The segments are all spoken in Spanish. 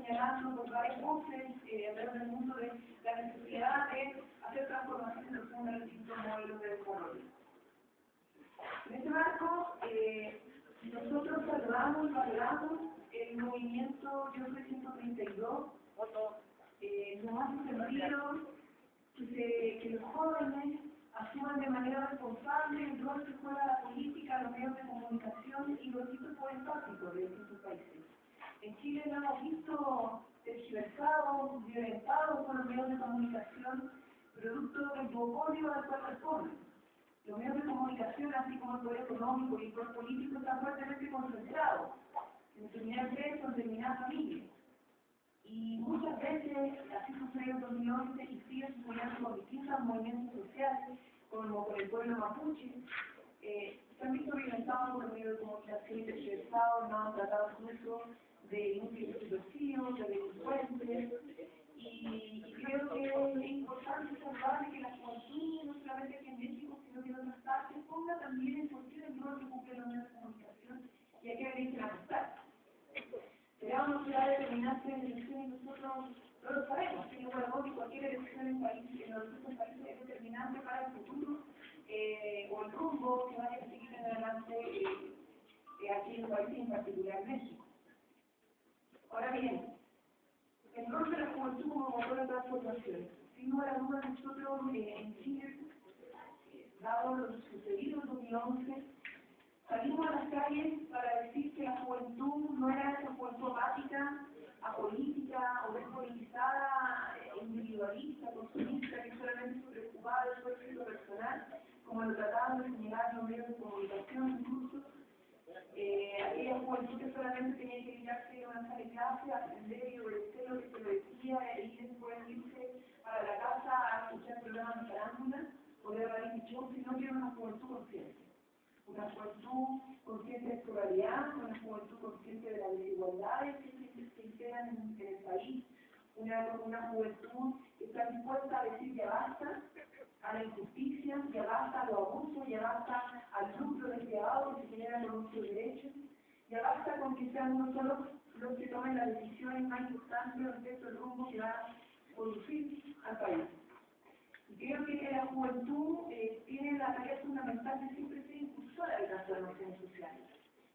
señalando por varias voces alrededor del mundo de la necesidad de hacer transformaciones profundas en distintos modelos de desarrollo. En este marco, nosotros saludamos y valoramos el movimiento Yo Soy 132. Nos hace sentido que los jóvenes asuman de manera responsable el rol que juega la política, los medios de comunicación y los hitos políticos de distintos países. En Chile nos hemos visto tergiversados, violentados por los medios de comunicación, producto del monopolio al cual responden. Los medios de comunicación, así como el poder económico y el poder político, están fuertemente concentrados en determinadas empresas, en determinadas familias. Y muchas veces, así sucedió en 2011 y sigue sucediendo con distintos movimientos sociales, como con el pueblo mapuche, se han visto violentados por medios de comunicación y tergiversados, no han tratado incluso de inútiles subversivos, de delincuentes, y creo que es importante salvar que la juventud, no solamente aquí en México, sino que en otras partes, ponga también en cuestión el rol que cumplen los medios de comunicación y a qué deben ajustar. Será o no será determinante en elecciones, nosotros no lo sabemos, sin lugar a dudas, que cualquier elección en los distintos países es determinante para el futuro o el rumbo que vaya a seguir en adelante aquí en el país y en particular en México. Ahora bien, el rol de la juventud como motor de transformación. Sin lugar a dudas, nosotros en Chile, dado lo sucedido en 2011, salimos a las calles para decir que la juventud no era esa juventud apática, apolítica o despolitizada, individualista, consumista, que solamente se preocupaba de su éxito personal, como lo trataban de señalar los medios de comunicación incluso. Aquella juventud que solamente tenía que dedicarse a una sala de clase, a aprender y obedecer lo que se le decía, y después irse para la casa a escuchar programas de farándula o de reality show, sino que era una juventud consciente. Una juventud consciente de su realidad, una juventud consciente de las desigualdades que se integran en el país, una juventud que está dispuesta a decir ya basta a la injusticia, ya basta a los abusos, ya basta al lucro despiadado que se genera con nuestros derechos, ya basta con que sean no solo los que tomen las decisiones más importantes respecto al rumbo que va a conducir al país. Y creo que la juventud tiene la tarea fundamental de siempre ser impulsora de las transformaciones sociales.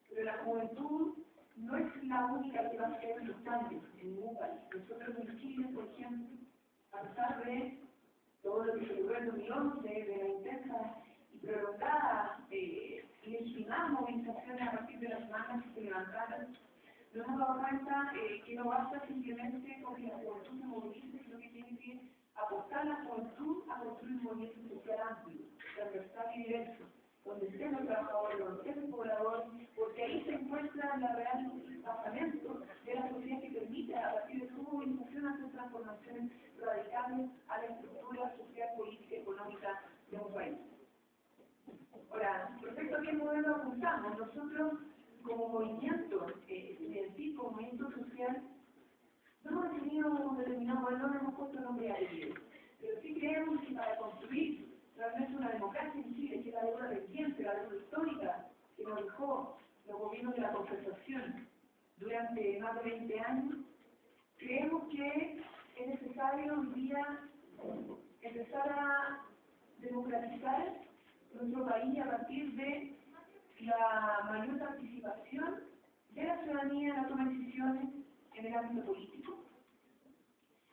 Pero la juventud no es la única que va a hacer los cambios en ningún país. Nosotros en Chile, por ejemplo, a pesar de todo lo que se logró en 2011, de la intensa y prolongada y legitimada movilizaciones a partir de las manos que se levantaron, nos hemos dado cuenta que no basta simplemente con que la juventud se movilice, sino que tiene que apostar la juventud a construir un movimiento social amplio, transversal y diverso, donde estén los trabajadores, donde estén los pobladores, porque ahí se encuentra la real basamento de la sociedad que permite, a partir de su movilización, hacer transformaciones radicales a la estructura social, política y económica de un país. Ahora, respecto a qué modelo apuntamos, nosotros como movimiento estudiantil, como movimiento social, no hemos definido un determinado modelo, no hemos puesto nombre a ello, pero sí creemos que para construir realmente una democracia en Chile, que es la deuda reciente, la deuda histórica que nos dejó los gobiernos de la concertación durante más de 20 años, creemos que es necesario hoy día empezar a democratizar nuestro país a partir de la mayor participación de la ciudadanía en la toma de decisiones en el ámbito político.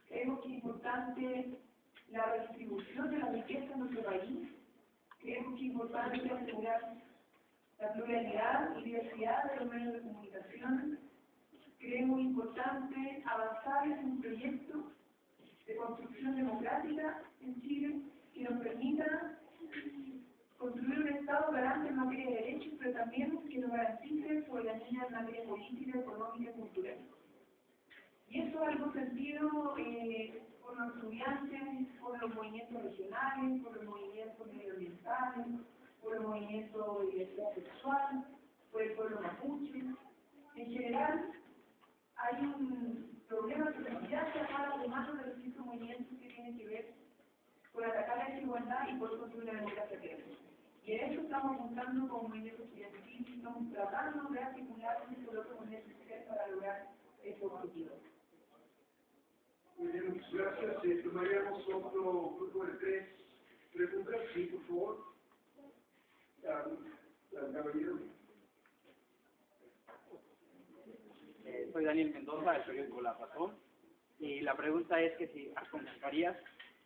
Creemos que es importante la redistribución de la riqueza en nuestro país. Creemos que es importante asegurar la pluralidad y diversidad de los medios de comunicación. Creemos importante avanzar en un proyecto de construcción democrática en Chile que nos permita construir un Estado garante en materia de derechos, pero también que nos garantice soberanía en materia política, económica y cultural. Y eso es algo sentido por los estudiantes, por los movimientos regionales, por los movimientos medioambientales, por los movimientos de diversidad sexual, por el pueblo mapuche. En general, hay un problema que ya se acaba de mano de los distintos movimientos que tienen que ver con atacar la desigualdad y por construir una democracia plena. Y en eso estamos apuntando como movimiento estudiantil, estamos tratando de articular un coloquio con el social para lograr ese objetivo. Muy bien, muchas gracias. Tomaríamos otro grupo de 3 preguntas, sí, por favor. Caballero. Soy Daniel Mendoza, del periódico La Razón, y la pregunta es que si aconsejarías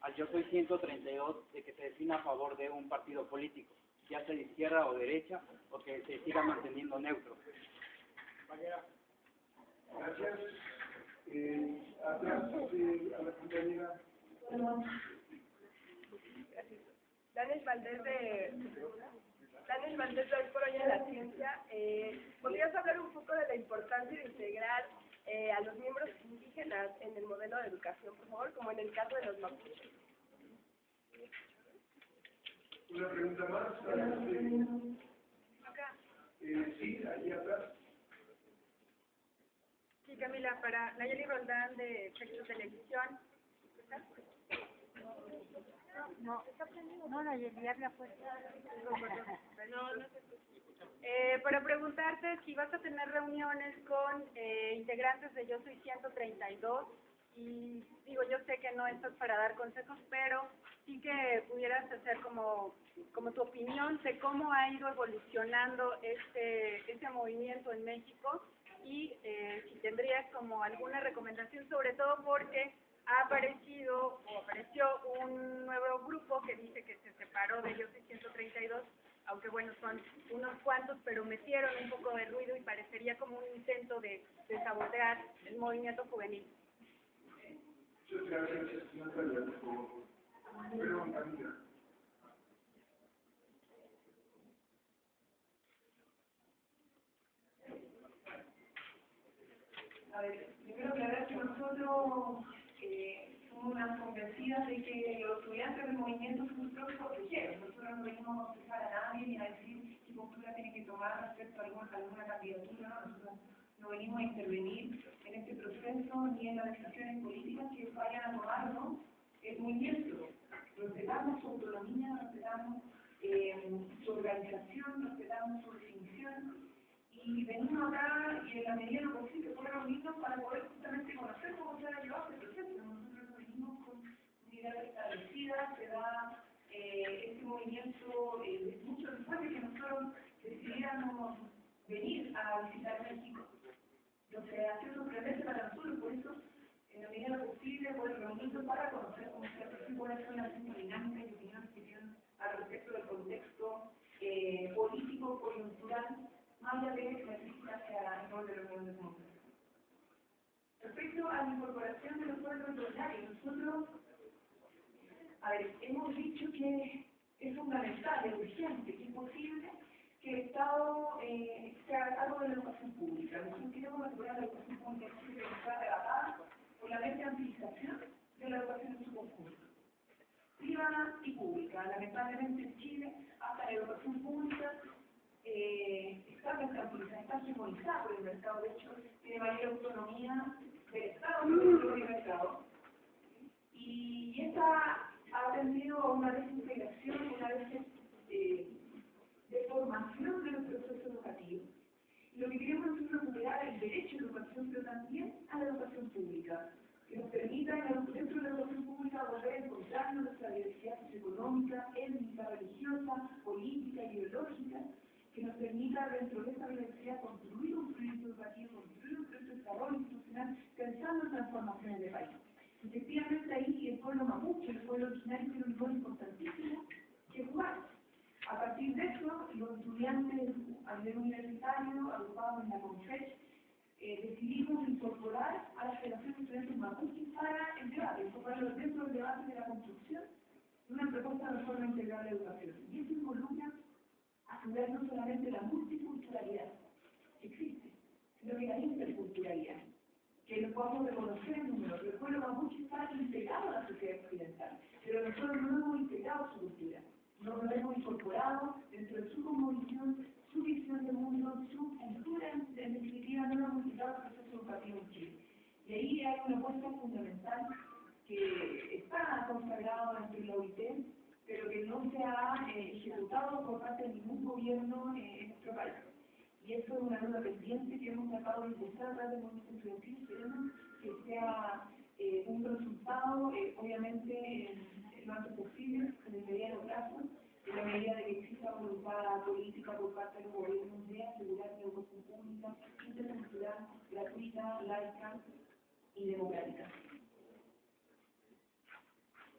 al Yo Soy 132 de que se defina a favor de un partido político, ya sea de izquierda o derecha, o que se siga manteniendo neutro. Gracias. Atrás a la compañera. Daniel Valdés de Hoy por Hoy en la Ciencia. ¿Podrías hablar un poco de la importancia de integrar a los miembros indígenas en el modelo de educación, por favor, como en el caso de los mapuches? Una pregunta más. Acá. Sí, ahí atrás. Sí, Camila, para Nayeli Roldán de Efecto Televisión. No, Nayeli, habla pues. Para preguntarte si vas a tener reuniones con integrantes de Yo Soy 132 y digo, yo sé que no estás para dar consejos, pero sí que pudieras hacer como tu opinión de cómo ha ido evolucionando este movimiento en México y si tendrías como alguna recomendación, sobre todo porque apareció un nuevo grupo que dice que se separó de Yo Soy 132, aunque bueno, son unos cuantos, pero metieron un poco de ruido y parecería como un intento de sabotear el movimiento juvenil. Muchas gracias, Natalia, por favor. Perdón, Camila. A ver, primero aclarar que nosotros somos unas convencidas de que los estudiantes del movimiento son los propios protegidos. Nosotros no venimos a aconsejar a nadie ni a decir qué postura tiene que tomar respecto a alguna candidatura, ¿no? Nosotros no venimos a intervenir en este proceso ni en las decisiones políticas que vayan a tomar, ¿no? El movimiento. Respetamos su autonomía, respetamos su organización, respetamos su definición. Y venimos acá y en la medida de lo posible poder reunirnos para poder justamente conocer cómo se ha llevado este proceso. Nosotros venimos con una idea establecida, se da este movimiento mucho después de que nosotros decidiéramos venir a visitar México. Lo que ha sido sorprendente para nosotros, por eso, en la medida de lo posible, poder reunirnos para conocer cómo se hace, cuáles son las dinámicas y opiniones que tienen al respecto del contexto político, coyuntural, más allá de la crítica hacia el rol de los pueblos democráticos. Respecto a la incorporación de los pueblos originarios, nosotros, hemos dicho que es fundamental, es urgente, que es posible que el Estado se haga cargo de la educación pública. Nosotros queremos asegurar la educación pública que está arrebatada por la mercantilización de la educación en su conjunto, privada y pública. Lamentablemente en Chile, hasta la educación pública está mercantilizada, está hegemonizada por el mercado. De hecho, tiene mayor autonomía del Estado que del propio mercado. Y esta ha tendido a una desintegración, una deformación de los procesos educativos. Lo que queremos es recuperar el derecho a la educación, pero también a la educación pública, que nos permita dentro de la educación pública volver a encontrarnos nuestra diversidad socioeconómica, étnica, religiosa, política, ideológica, que nos permita dentro de esta diversidad construir un proyecto educativo, construir un proyecto de desarrollo institucional, pensando en transformaciones de país. Efectivamente ahí el pueblo mapuche, el pueblo originario, tiene un rol importantísimo que jugar. A partir de eso, los estudiantes a nivel universitario, agrupados en la CONFECH, decidimos incorporar a la Federación de Estudiantes Mapuches para el debate, incorporarlos dentro del debate de la construcción de una propuesta de reforma integral de la educación. Y eso involucra asegurar no solamente la multiculturalidad que existe, sino que la interculturalidad, que lo podamos reconocer en números. El pueblo mapuche está integrado a la sociedad occidental, pero nosotros no hemos integrado su cultura, no lo hemos incorporado dentro de su cosmovisión, su visión del mundo, su cultura, en definitiva no lo hemos integrado al proceso educativo en Chile. Y ahí hay una apuesta fundamental que está consagrada dentro de la OIT, pero que no se ha ejecutado por parte de ningún gobierno en nuestro país. Y eso es una deuda pendiente que hemos tratado de impulsar a través del movimiento estudiantil. Queremos que sea un resultado, obviamente, lo antes posible, en el mediano plazo, en la medida de que exista voluntad política por parte del gobierno de asegurar la educación pública, intercultural, gratuita, laica y democrática.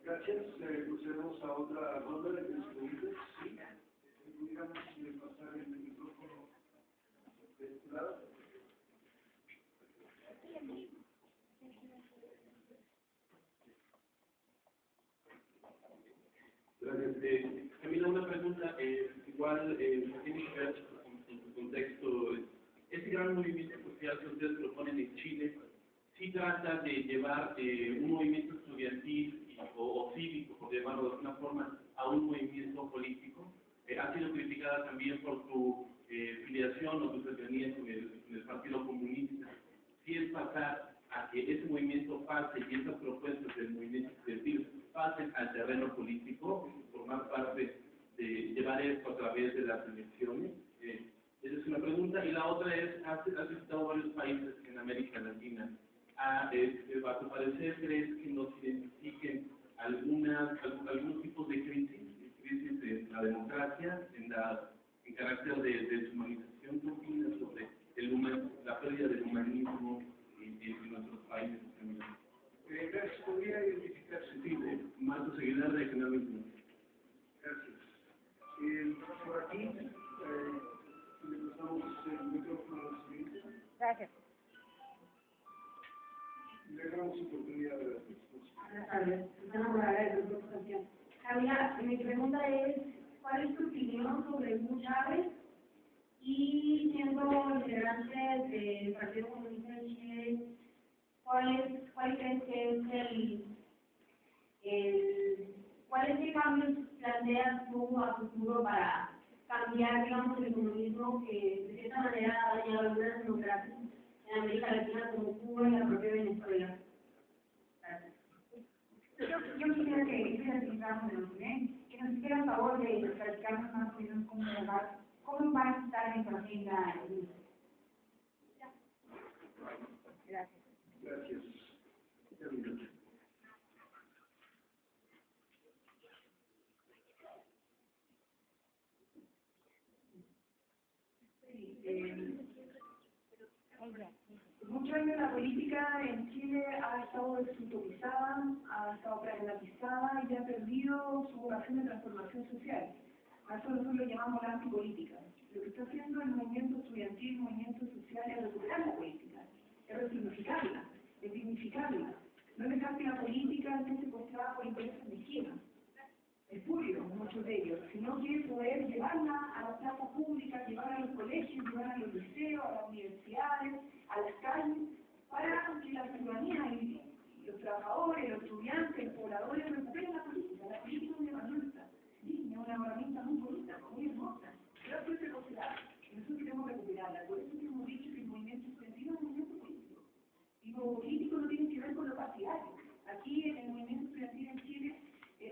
Gracias. Procedemos a otra ronda de preguntas. Sí. ¿Pudiéramos pasar el micrófono de este lado? Gracias. Camila, una pregunta, igual tiene que ver en su contexto. Este gran movimiento social que ustedes proponen en Chile, sí trata de llevar un movimiento estudiantil o cívico, por llamarlo de alguna forma, a un movimiento político. Ha sido criticada también por su filiación o su cercanía con el Partido Comunista. Si es pasar a que ese movimiento pase y esas propuestas del movimiento estudiantil pasen al terreno político, formar parte de llevar esto a través de las elecciones. Esa es una pregunta. Y la otra es, has visitado varios países en América Latina. A tu parecer, ¿crees que nos identifiquen algunos tipos de crisis de la democracia, en carácter de deshumanización? ¿Qué opinas sobre la pérdida del humanismo en nuestros países? Gracias. ¿Podría identificarse? Sí, Marcos Aguilar de Canal 21. Gracias. Por aquí, le pasamos el micrófono a la siguiente. Gracias. Le damos oportunidad de la respuesta. Buenas tardes, Susana Morales de Constitución. Camila, mi pregunta es, ¿cuál es tu opinión sobre Hugo Chávez? Y siendo integrante del Partido Comunista de Chile, ¿cuál crees que es ¿cuáles cambios planteas tú a futuro para cambiar, digamos, el comunismo que de cierta manera ha dañado algunas democracias en América Latina como Cuba y la propia Venezuela? Gracias. Yo quisiera que entramos en los que nos hiciera a favor de platicarnos más o menos cómo va a estar en su agenda. Gracias. Gracias. Muchos años la política en Chile ha estado desautorizada, ha estado pragmatizada y ha perdido su vocación de transformación social. A eso nosotros lo llamamos la antipolítica. Lo que está haciendo el movimiento estudiantil, el movimiento social, es recuperar la política, es resignificarla, es dignificarla. No dejar que la política esté secuestrada por intereses mezquinos, espurios, muchos de ellos, sino que poder llevarla a la plaza pública, llevarla a los colegios, llevarla a los liceos, a las universidades, a las calles, para que la ciudadanía y los trabajadores, los estudiantes, los pobladores recuperen la política. La política es una herramienta digna, una herramienta muy bonita, muy hermosa, pero hay que recuperarla. Nosotros queremos recuperarla. Por eso hemos dicho que el movimiento estudiantil es un movimiento político. Y lo político no tiene que ver con lo partidario. Aquí en el movimiento estudiantil en Chile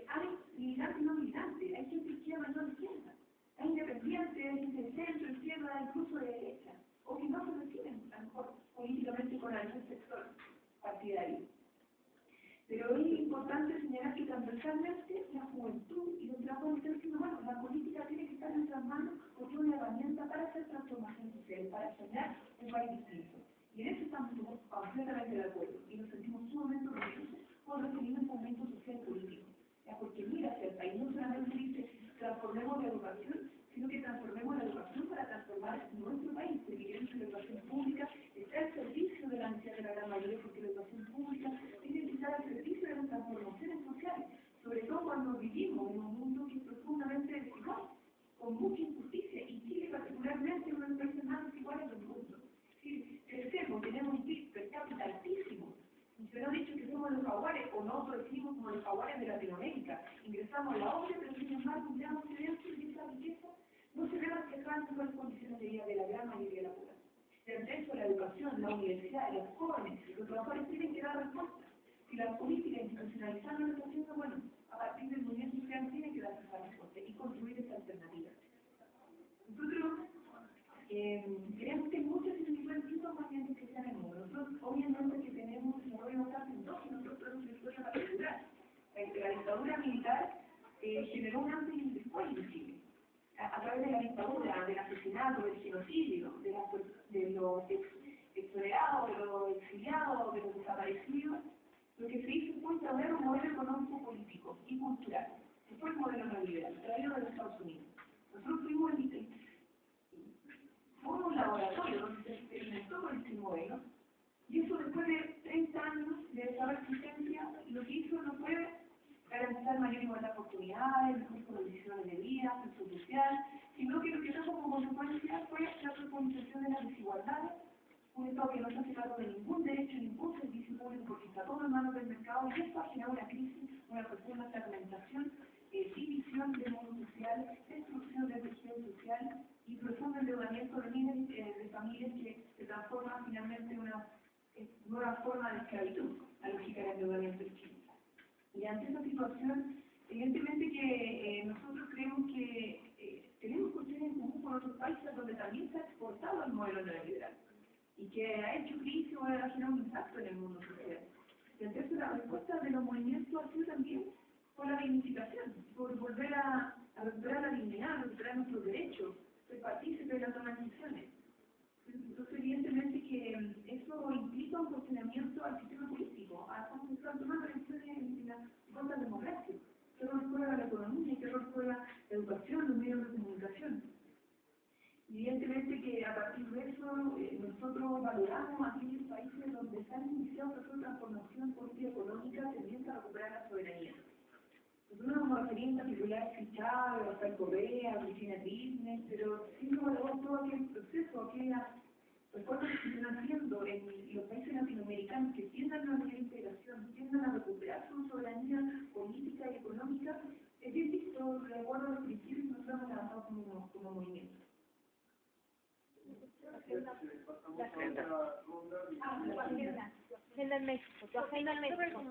hay militantes y no militantes, hay gente izquierda y no izquierda, hay independientes, hay gente de centro, izquierda, incluso de derecha, o que no se reciben a lo mejor políticamente con algún sector partidario. Pero es importante señalar que transversalmente la juventud y los trabajadores están diciendo, bueno, la política tiene que estar en nuestras manos porque es una herramienta para hacer transformación social, para soñar un país distinto. Y en eso estamos completamente de acuerdo y nos sentimos sumamente orgullosos por recibir un movimiento social político. Porque mira hacia el país, no solamente dice transformemos la educación, sino que transformemos la educación para transformar nuestro país, porque queremos que la educación pública esté al servicio de la necesidad de la gran mayoría, porque la educación pública tiene que estar al servicio de las transformaciones sociales, sobre todo cuando vivimos en un mundo que es profundamente desigual, con mucha injusticia, y Chile particularmente es uno de los países más desiguales del mundo. Sí, crecemos, tenemos un PIB per cápita altísimo. Se nos ha dicho que somos los jaguares, o nosotros decimos como los jaguares de Latinoamérica. Ingresamos a la OCDE, pero sin embargo, miramos Occidente y esa riqueza no se ve reflejada en las condiciones de vida de la gran mayoría de la población. El acceso a la educación, la universidad, los jóvenes, los trabajadores tienen que dar respuesta. Si la política institucionalizada no lo está haciendo, bueno, a partir del movimiento social tiene que dar esa respuesta y construir esa alternativa. Nosotros creemos que hay muchas similitudes en los movimientos que se han en el mundo. Nosotros, obviamente, que tenemos puede basarse en dos, y nosotros tenemos una historia particular. La dictadura militar generó un antes y un después de Chile. A través de la dictadura, del asesinato, del genocidio, de los exonerados, de los exiliados, de los desaparecidos, lo que se hizo fue instaurar un modelo económico, político y cultural, que fue el modelo neoliberal, traído de los Estados Unidos. Nosotros fuimos un laboratorio donde se experimentó con este modelo, y eso después de 30 años de esa resistencia, lo que hizo no fue garantizar mayor igualdad de oportunidades, mejores condiciones de vida, acceso social, sino que lo que trajo como consecuencia fue la profundización de las desigualdades, un Estado que no se hace cargo de ningún derecho, ningún servicio público, porque está todo en manos del mercado, y esto ha generado una crisis, una profunda fragmentación, división del mundo social, destrucción del tejido social y profundo endeudamiento de miles de familias que se transforman finalmente en una nueva forma de esclavitud, la lógica del endeudamiento en Chile. Y ante esa situación, evidentemente que nosotros creemos que tenemos cuestiones en común con otros países donde también se ha exportado el modelo neoliberal y que ha hecho crisis o ha generado un impacto en el mundo social. Y ante eso, la respuesta de los movimientos ha sido también por la dignificación, por volver a recuperar la dignidad, a recuperar nuestros derechos, ser partícipes de las tomas de decisiones. Entonces, evidentemente que eso implica un cuestionamiento al sistema político, a cómo se están tomando decisiones en la forma de democracia. ¿Qué rol juega la economía? ¿Qué rol juega la educación, los medios de comunicación? Evidentemente que a partir de eso nosotros valoramos aquellos países donde se han iniciado procesos de transformación política y económica tendientes a recuperar la soberanía. Nosotros nos vamos a referir en particular a Chávez, a Rafael Correa, a Cristina Kirchner, pero siempre valoramos todo aquel proceso, aquellas reformas que se están haciendo en los países latinoamericanos que tiendan a una mayor integración, tiendan a recuperar su soberanía política y económica, es bien visto de acuerdo a los principios que nosotros hemos lanzado como movimiento. La agenda en México, tu agenda en México.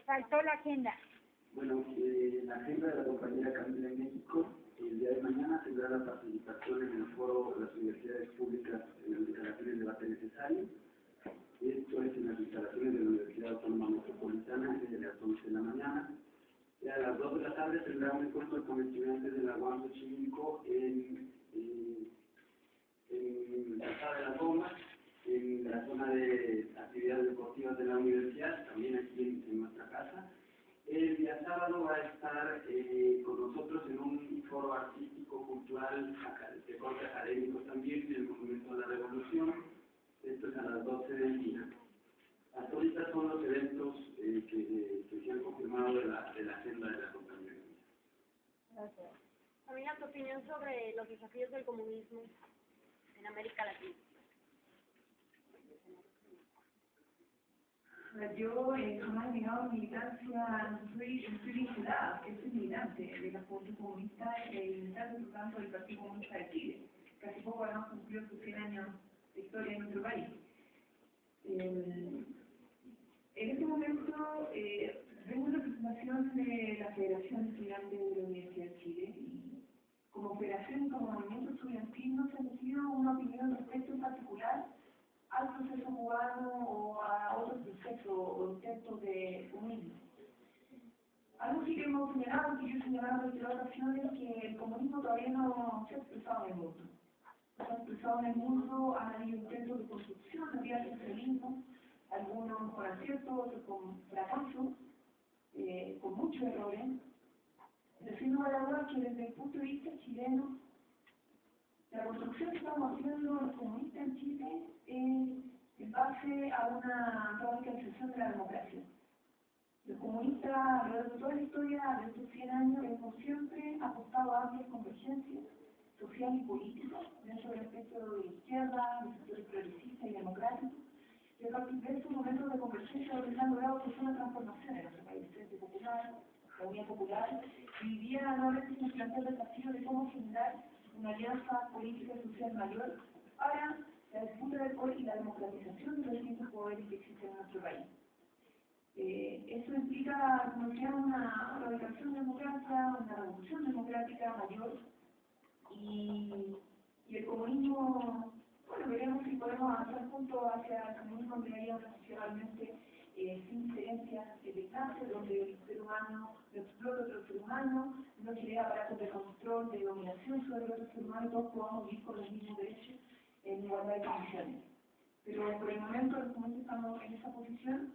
Faltó la agenda. Bueno, la agenda de la compañera Camila en México, el día de mañana tendrá la participación en el foro de las universidades públicas en las instalaciones de debate necesario. Esto es en las instalaciones de la Universidad Autónoma Metropolitana, desde las 11 de la mañana. Y a las 2 de la tarde tendrá un encuentro con estudiantes de la UAM Xochimilco en la sala de la Goma, en la zona de actividades deportivas de la universidad, también aquí en nuestra casa. El día sábado va a estar con nosotros en un foro artístico, cultural, de corte académico también, en el Monumento de la Revolución. Esto es a las 12 del día. Hasta ahorita son los eventos que se han confirmado de la agenda de la compañía. Gracias. Camila, tu opinión sobre los desafíos del comunismo en América Latina. Yo jamás he negado militancia, soy vinculada, soy militante de la Juventud Comunista y militante, por tanto, del Partido Comunista de Chile. Casi poco además cumplió sus 100 años de historia en nuestro país. En este momento vengo en representación de la Federación Estudiantil de la Universidad de Chile y como federación y como movimiento estudiantil nos ha sido una opinión respecto en particular al proceso cubano o a otros procesos o intentos de comunismo. Algo sí que hemos señalado, que yo he señalado en otras ocasiones, que el comunismo todavía no se ha expresado en el mundo. No se ha expresado en el mundo, han habido intentos de construcción, había socialismo, algunos con acierto, otros con fracaso, con muchos errores. Pero sin lugar a dudas que desde el punto de vista chileno, la construcción que estamos haciendo los comunistas en Chile es en base a una radicalización de la democracia. Los comunistas, a lo largo de toda la historia de estos 100 años, hemos siempre apostado a amplias convergencias sociales y políticas dentro del espectro de izquierda, de sectores progresistas y democráticos. Y a partir de estos momentos de convergencia, lo que se han logrado es una transformación en nuestro país, Frente Popular, la Unidad Popular, y hoy día nuevamente se plantea el desafío de cómo generar una alianza política y social mayor para la disputa del poder y la democratización de los distintos poderes que existen en nuestro país. Eso implica, como decía, una radicalización democrática, una revolución democrática mayor y el comunismo, bueno, veremos si podemos avanzar juntos hacia el comunismo que haría una sociedad realmente sin diferencias de clase, donde el ser humano no explota a otro ser humano, no se crea aparatos de control, de dominación sobre otro ser humano, todos podamos vivir con los mismos derechos en igualdad de condiciones. Pero por el momento, en este momento estamos en esa posición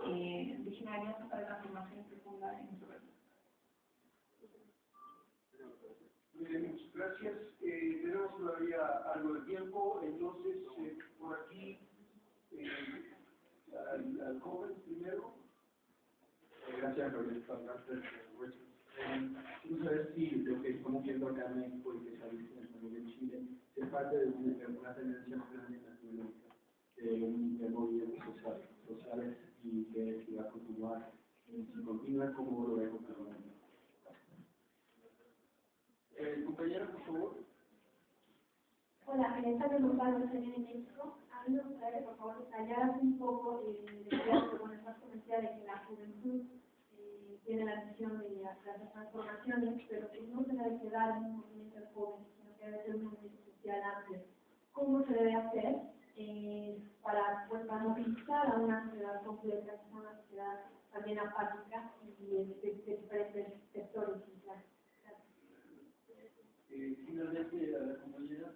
de generar para transformación profunda en nuestro país. Muy bien, muchas gracias. Tenemos todavía algo de tiempo, entonces por aquí al joven primero. Gracias, Roberto. Quiero saber si lo que estamos viendo acá en México y que se ha visto en Chile es parte de una tendencia más grande en Latinoamérica, de movimientos sociales y que si va a continuar, si continúa, ¿cómo lo vemos? Compañera, por favor. Hola, esta pregunta no se viene en México. A mí me gustaría que por favor detallaras un poco con el más comercial de que la juventud tiene la misión de hacer las transformaciones, pero que no se debe quedar en un movimiento joven, sino que debe ser un movimiento social amplio. ¿Cómo se debe hacer para movilizar a una sociedad completa, que es una sociedad también apática y de diferentes sectores sociales? Finalmente, a la compañera.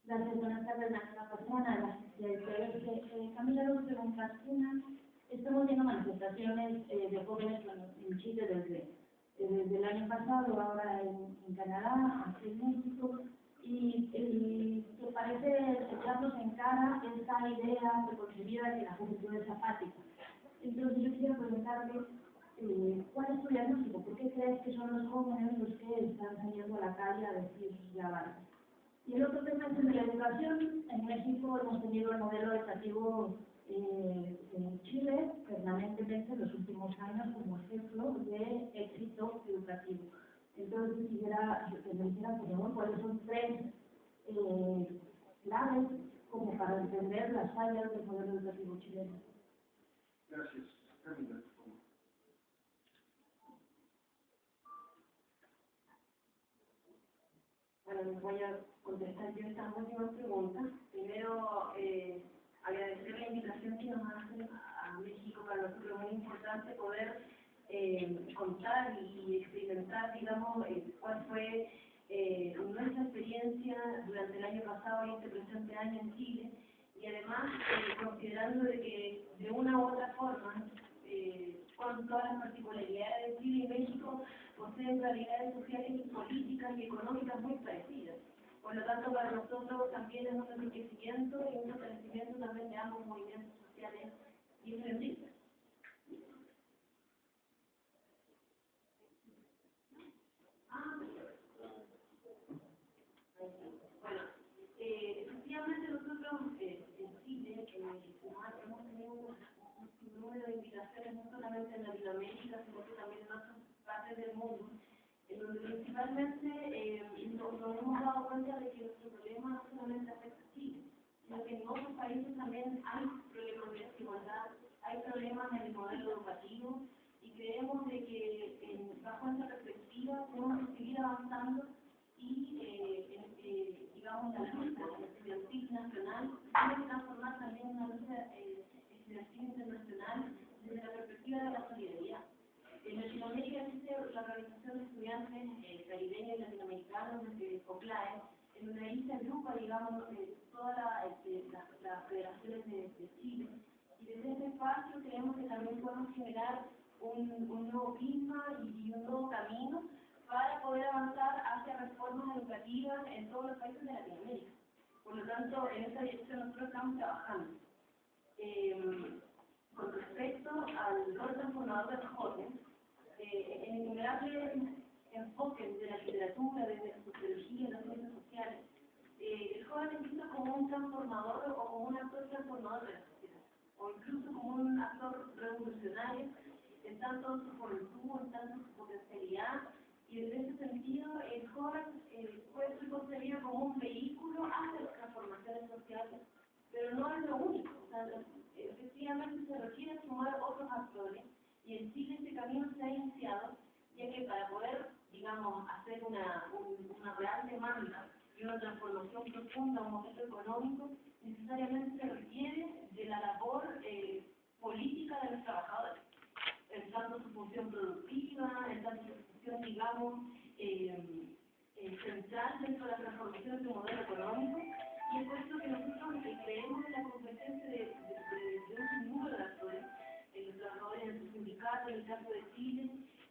Gracias, buenas tardes, la persona, Camila, dos preguntas. Una, estamos viendo manifestaciones de jóvenes en Chile desde el año pasado, ahora en Canadá, aquí en México, y que parece echarnos en cara esta idea preconcebida de que la juventud es apática. Entonces yo quisiera preguntarle, ¿cuál es tu diagnóstico? ¿Por qué crees que son los jóvenes los que están saliendo a la calle a decir ya vale? Y el otro tema es en la educación. En México hemos tenido el modelo educativo en Chile permanentemente en los últimos años como ejemplo de éxito educativo. Entonces quisiera que me dijeran, por favor, cuáles son tres claves como para entender las fallas del modelo educativo chileno. Gracias. Camila. Bueno, les voy a contestar yo estas últimas preguntas. Primero, agradecer la invitación que nos hacen a México. Para nosotros es muy importante poder contar y experimentar, digamos, cuál fue nuestra experiencia durante el año pasado y este presente año en Chile. Y además, considerando de que de una u otra forma, con todas las particularidades de Chile y México, poseen realidades sociales y políticas y económicas muy parecidas. Por lo tanto, para nosotros también es un enriquecimiento y un fortalecimiento también de ambos movimientos sociales diferentes. Bueno, efectivamente nosotros en Chile hemos tenido un número de invitaciones no solamente en Latinoamérica, sino que también en otras partes del mundo, en donde principalmente nos hemos dado cuenta de que nuestro problema no solamente afecta a Chile, sino que en otros países también hay problemas de desigualdad, hay problemas en el modelo educativo, y creemos de que bajo esta perspectiva tenemos que seguir avanzando y digamos la lucha estudiantil nacional tiene que transformar también en una lucha estudiantil internacional desde la perspectiva de la solidaridad. En Latinoamérica existe la Organización de Estudiantes Caribeños y Latinoamericanos, COCLAE, en donde ahí se agrupa, digamos, todas las federaciones de Chile. Y desde ese espacio creemos que también podemos generar un nuevo clima y un nuevo camino para poder avanzar hacia reformas educativas en todos los países de Latinoamérica. Por lo tanto, en esa dirección nosotros estamos trabajando. Con respecto al rol transformador de los jóvenes, en innumerables enfoques de la literatura, desde la sociología, las ciencias sociales, el joven es visto como un transformador o como un actor transformador de la sociedad, o incluso como un actor revolucionario, en tanto su juventud, en tanto su potencialidad, y en ese sentido el joven puede ser concebido como un vehículo hacia las transformaciones sociales, pero no es lo único. O sea, efectivamente se requiere sumar otros actores, y en Chile este camino se ha iniciado, ya que para poder, digamos, hacer una real demanda y una transformación profunda a un modelo económico, necesariamente se requiere de la labor política de los trabajadores, en tanto su función productiva, en tanto su función, digamos, central dentro de la transformación de un modelo económico, y es por eso que nosotros creemos en la competencia de un sinnúmero de actores, los trabajadores en su sindicato, en el caso de Chile,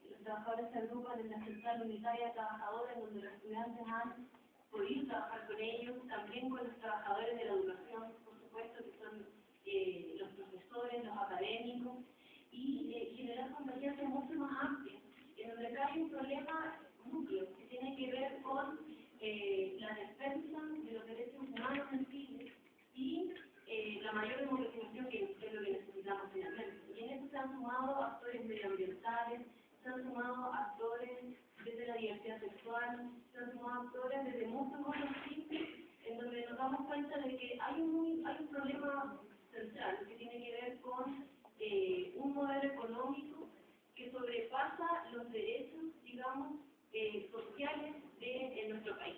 los trabajadores se agrupan en la Central Unitaria de Trabajadores, donde los estudiantes han podido trabajar con ellos, también con los trabajadores de la educación, por supuesto, que son los profesores, los académicos, y generar convergencias mucho más amplias, en donde acá hay un problema núcleo que tiene que ver con la defensa de los derechos humanos en Chile y la mayor democratización que es lo que necesitamos finalmente. Y en eso se han sumado actores medioambientales, se han sumado actores desde la diversidad sexual, se han sumado actores desde muchos otros tipos, en donde nos damos cuenta de que hay un problema central que tiene que ver con un modelo económico que sobrepasa los derechos, digamos, sociales de nuestro país.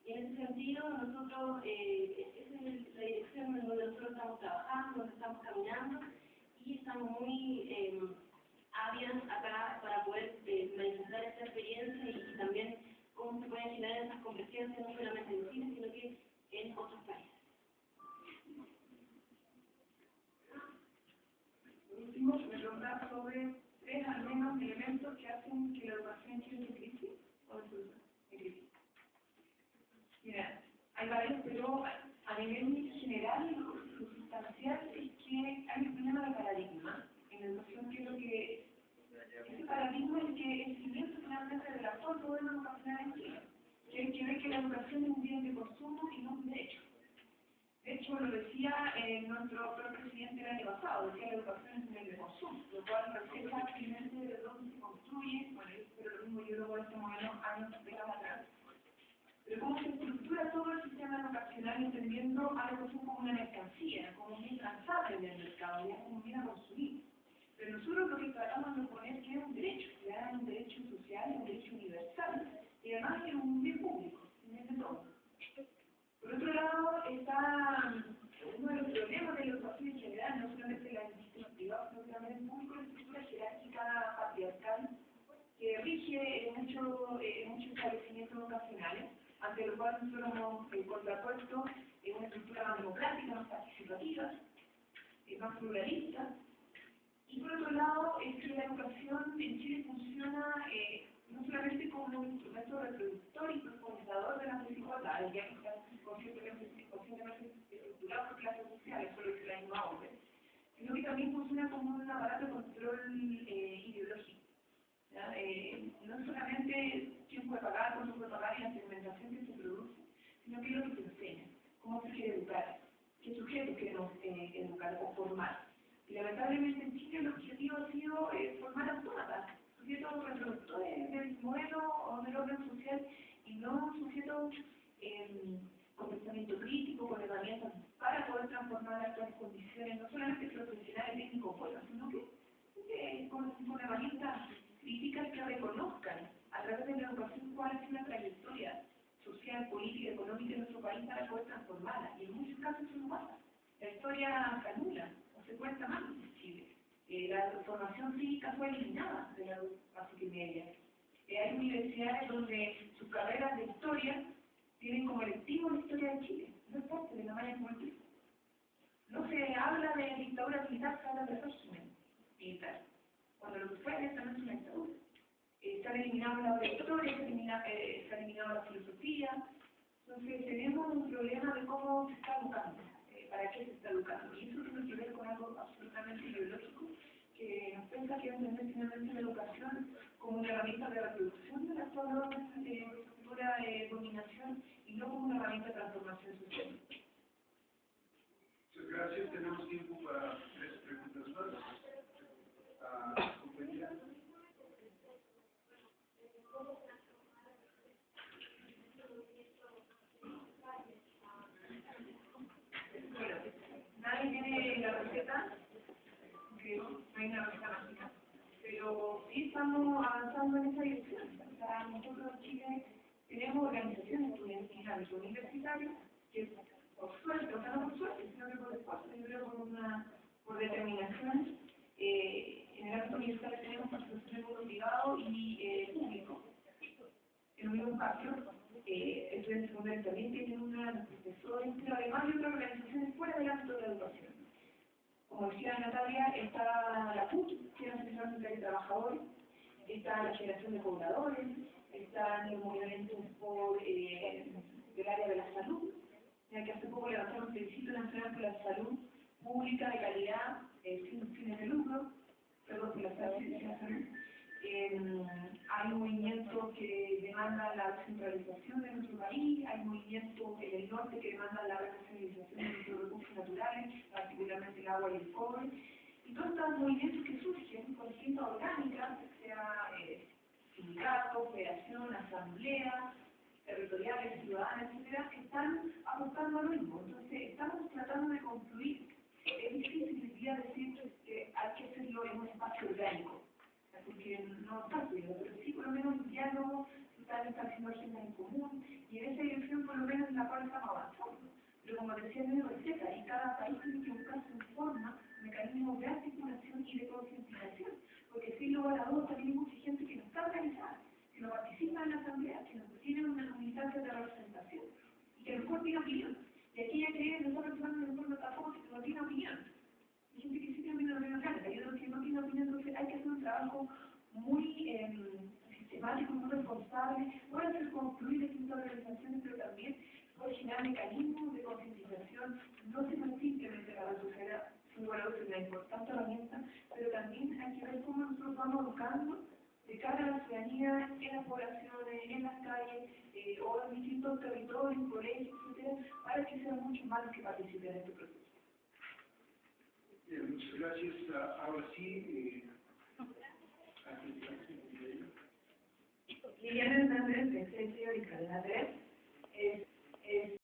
Y en ese sentido, nosotros, esa es la dirección en donde nosotros estamos trabajando, donde estamos caminando, y estamos muy ávidas acá para poder manifestar esta experiencia y también cómo se pueden generar esas convergencias no solamente en Chile, sino que en otros países. Por último, me preguntaba sobre 3 al menos elementos que hacen que la educación en Chile esté en crisis o en crisis. Mira, hay varios, pero a nivel general, lo sustancial es que hay un problema de paradigma en la educación, que es lo que ese paradigma es el que el cimiento finalmente de la todo el modelo educacional en Chile, que ve que la educación es un bien de consumo y no un derecho. De hecho, lo decía nuestro presidente el año pasado, decía que la educación es un bien de consumo, lo cual refleja finalmente de dónde se construye, bueno, pero lo mismo yo lo voy a hacer más o menos años, décadas atrás. Pero cómo se estructura todo el sistema educacional entendiendo a la educación como una mercancía, como un bien transable en el mercado, ya como un bien a consumir. Pero nosotros lo que tratamos de poner que es un derecho, que es un derecho social, un derecho universal, y además es un bien público, un bien de todos. Por otro lado, está uno de los problemas de la educación en general, no solamente la del sistema privado, sino que también el público, la estructura jerárquica patriarcal, que rige muchos establecimientos educacionales, ante lo cual nosotros hemos contrapuesto una estructura más democrática, más participativa, más pluralista. Y por otro lado, es que la educación en Chile funciona no solamente como un instrumento reproductor y profundizador de las desigualdades, ya que está conscientemente estructurado por clases sociales, por lo que la misma orden, sino que también funciona como un aparato de control ideológico. No solamente quién puede pagar, cuándo puede pagar y la segmentación que se produce, sino que es lo que se enseña, cómo se quiere educar, qué sujetos queremos educar o formar. Y lamentablemente en Chile el objetivo ha sido formar autómatas, sujetos reproductores del modelo o del orden social y no sujetos con pensamiento crítico, con herramientas para poder transformar las actuales condiciones, no solamente profesionales, técnicos, sino que con herramientas críticas que reconozcan a través de la educación cuál es la trayectoria social, política, económica de nuestro país para poder transformarla. Y en muchos casos eso no pasa. La historia se anula o se cuenta mal en Chile. La formación cívica fue eliminada de la básica y media. Hay universidades donde sus carreras de historia tienen como electivo la historia de Chile. No es parte de la malla curricular. No se habla de dictadura militar, se habla de régimen militar. Cuando lo que fue directamente una dictadura. Se han eliminado la historia, se ha eliminado la filosofía. Entonces tenemos un problema de cómo se está educando, para qué se está educando. Y eso tiene que ver con algo absolutamente ideológico, que nos piensa que entender finalmente la educación como una herramienta de reproducción de la actual orden de futura dominación y no como una herramienta de transformación social. Muchas gracias. Tenemos tiempo para 3 preguntas más. Compañera. Nadie tiene la receta, que no hay una receta mágica, pero sí estamos avanzando en esa dirección. O sea, nosotros en Chile tenemos organizaciones estudiantiles universitarias que por suerte, o sea, no por suerte, sino que por esfuerzo, yo creo por determinación. En el ámbito universitario tenemos participación del mundo privado y público. En un mismo espacio, estudiantes secundarios también tienen una profesora, pero además hay otras organizaciones fuera del ámbito de la educación. Como decía Natalia, está la CUT, que es la Asociación Nacional de Trabajadores, está la Generación de Pobladores, están los movimientos del área de la salud, ya que hace poco levantaron el Instituto Nacional por la Salud Pública de Calidad, sin fines de lucro, perdón, por la salud. Hay movimientos que demandan la descentralización de nuestro país, hay movimientos en el norte que demandan la renacionalización de nuestros recursos naturales, particularmente el agua y el cobre, y todos estos movimientos que surgen por distintas orgánicas, sea sindicatos, federación, asamblea, territoriales, ciudadanas, etcétera, que están apostando a lo mismo. Entonces, estamos tratando de construir. Es difícil hoy día decir que hay que hacerlo en un espacio orgánico, porque no es fácil, pero sí por lo menos un diálogo, están estableciendo agendas en común, y en esa dirección por lo menos en la cual estamos avanzando. Pero como decía, no hay receta, y cada país tiene que buscar su forma, mecanismos de articulación y de concientización, porque sin lugar a dudas también hay mucha gente que no está organizada, que no participa en la asamblea, que no tiene una instancia de representación, y que a lo mejor tiene opinión. Y aquí ya creen, nosotros pensamos en el tampoco que no tiene opinión. Hay gente que sí tiene opinión orgánica, y otros que no tiene opinión, entonces hay que hacer un trabajo muy sistemático, muy responsable, puede ser construir distintas organizaciones, pero también puede generar mecanismos de concientización, no se puede simplemente la red social, es una importante herramienta, pero también hay que ver cómo nosotros vamos buscando de cara a la ciudadanía, en las poblaciones, en las calles, o en distintos territorios, colegios, etcétera, para que sean muchos más los que participen en este proceso. Bien, muchas gracias. Ahora sí, Liliana Hernández, de Teórica de la Red, es